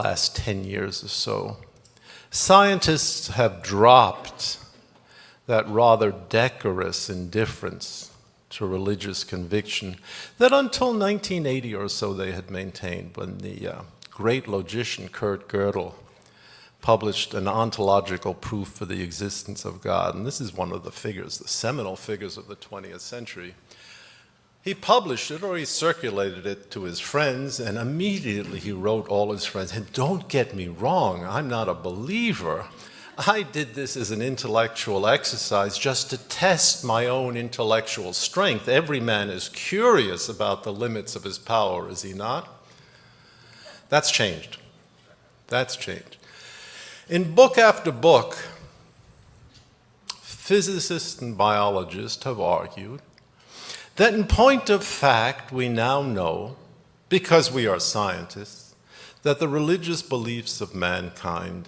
last 10 years or so, scientists have dropped that rather decorous indifference to religious conviction that until 1980 or so they had maintained, when the great logician Kurt Gödel published an ontological proof for the existence of God. And this is one of the figures, the seminal figures of the 20th century. He published it, or he circulated it to his friends, and immediately he wrote all his friends, and don't get me wrong, I'm not a believer. I did this as an intellectual exercise just to test my own intellectual strength. Every man is curious about the limits of his power, is he not? That's changed. That's changed. In book after book, physicists and biologists have argued that in point of fact, we now know, because we are scientists, that the religious beliefs of mankind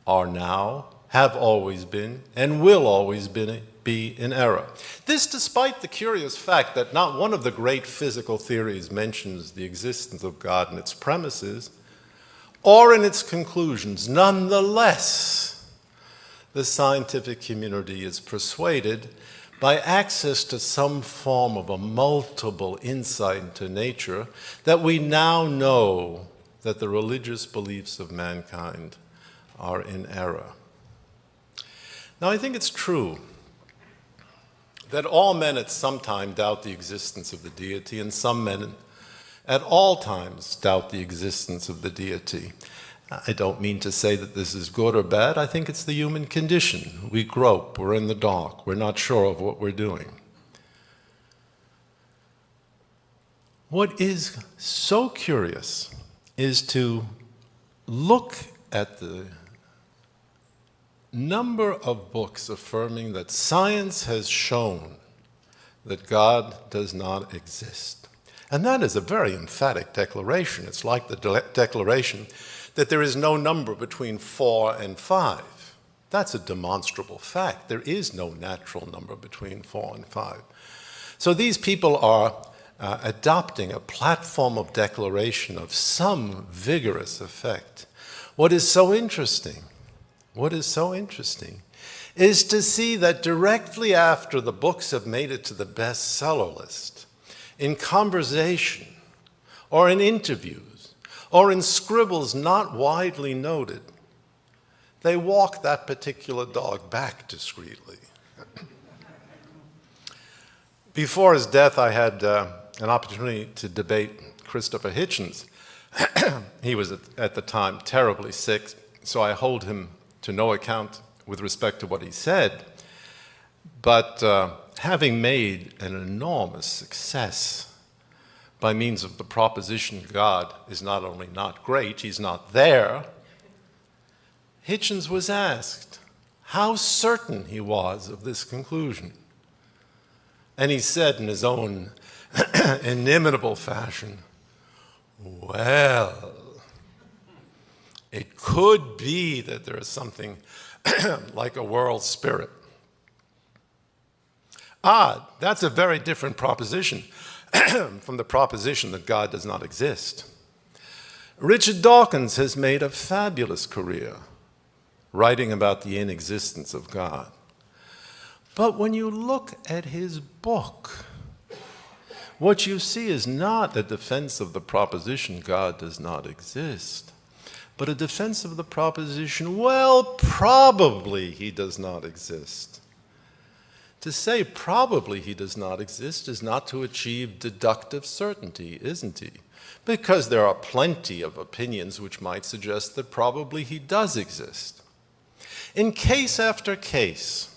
are now, have always been, and will always be in error. This despite the curious fact that not one of the great physical theories mentions the existence of God in its premises or in its conclusions. Nonetheless, the scientific community is persuaded by access to some form of a multiple insight into nature that we now know that the religious beliefs of mankind are in error. Now, I think it's true that all men at some time doubt the existence of the deity, and some men at all times doubt the existence of the deity. I don't mean to say that this is good or bad. I think it's the human condition. We grope, we're in the dark, we're not sure of what we're doing. What is so curious is to look at the number of books affirming that science has shown that God does not exist. And that is a very emphatic declaration. It's like the declaration that there is no number between 4 and 5. That's a demonstrable fact. There is no natural number between 4 and 5. So these people are adopting a platform of declaration of some vigorous effect. What is so interesting is to see that directly after the books have made it to the bestseller list, in conversation or in interviews, or in scribbles not widely noted, they walk that particular dog back discreetly. Before his death, I had an opportunity to debate Christopher Hitchens. He was at the time terribly sick, so I hold him to no account with respect to what he said. But having made an enormous success by means of the proposition God is not only not great, he's not there, Hitchens was asked how certain he was of this conclusion. And he said in his own inimitable fashion, well, it could be that there is something like a world spirit. That's a very different proposition from the proposition that God does not exist. Richard Dawkins has made a fabulous career writing about the inexistence of God. But when you look at his book, what you see is not a defense of the proposition God does not exist, but a defense of the proposition, well, probably he does not exist. To say probably he does not exist is not to achieve deductive certainty, isn't he? Because there are plenty of opinions which might suggest that probably he does exist. In case after case,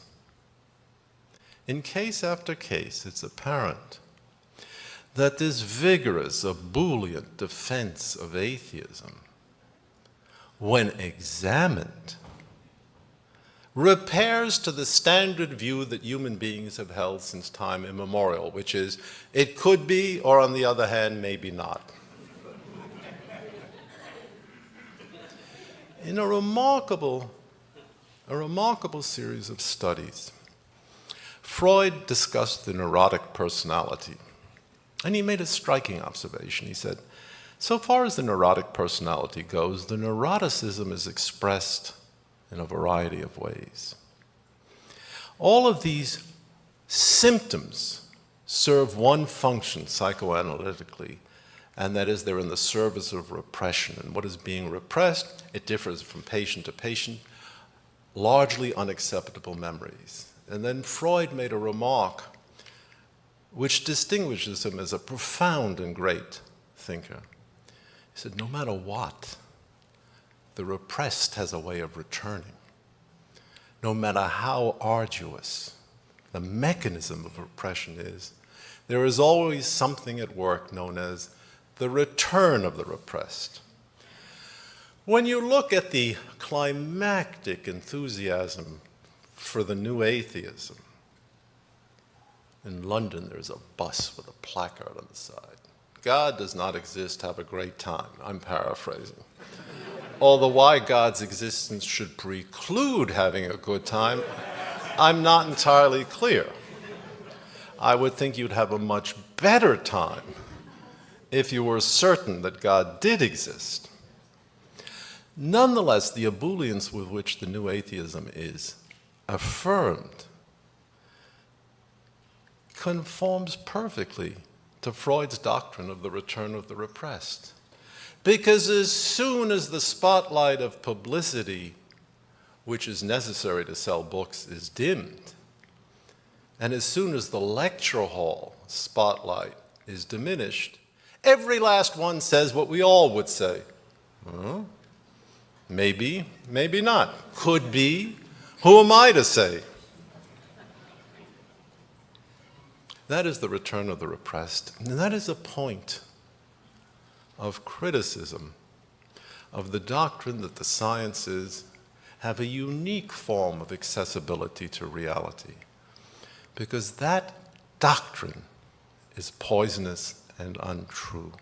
it's apparent that this vigorous, ebullient defense of atheism, when examined, repairs to the standard view that human beings have held since time immemorial, which is, it could be, or on the other hand, maybe not. In a remarkable series of studies, Freud discussed the neurotic personality, and he made a striking observation. He said, So far as the neurotic personality goes, the neuroticism is expressed in a variety of ways. All of these symptoms serve one function psychoanalytically, and that is they're in the service of repression. And what is being repressed? It differs from patient to patient, largely unacceptable memories. And then Freud made a remark which distinguishes him as a profound and great thinker. He said, no matter what, the repressed has a way of returning. No matter how arduous the mechanism of repression is, there is always something at work known as the return of the repressed. When you look at the climactic enthusiasm for the new atheism, in London there's a bus with a placard on the side. God does not exist, have a great time. I'm paraphrasing. Although why God's existence should preclude having a good time, I'm not entirely clear. I would think you'd have a much better time if you were certain that God did exist. Nonetheless, the ebullience with which the new atheism is affirmed conforms perfectly to Freud's doctrine of the return of the repressed. Because as soon as the spotlight of publicity, which is necessary to sell books, is dimmed, and as soon as the lecture hall spotlight is diminished, every last one says what we all would say. Well, maybe, maybe not. Could be. Who am I to say? That is the return of the repressed. And that is a point of criticism of the doctrine that the sciences have a unique form of accessibility to reality. Because that doctrine is poisonous and untrue.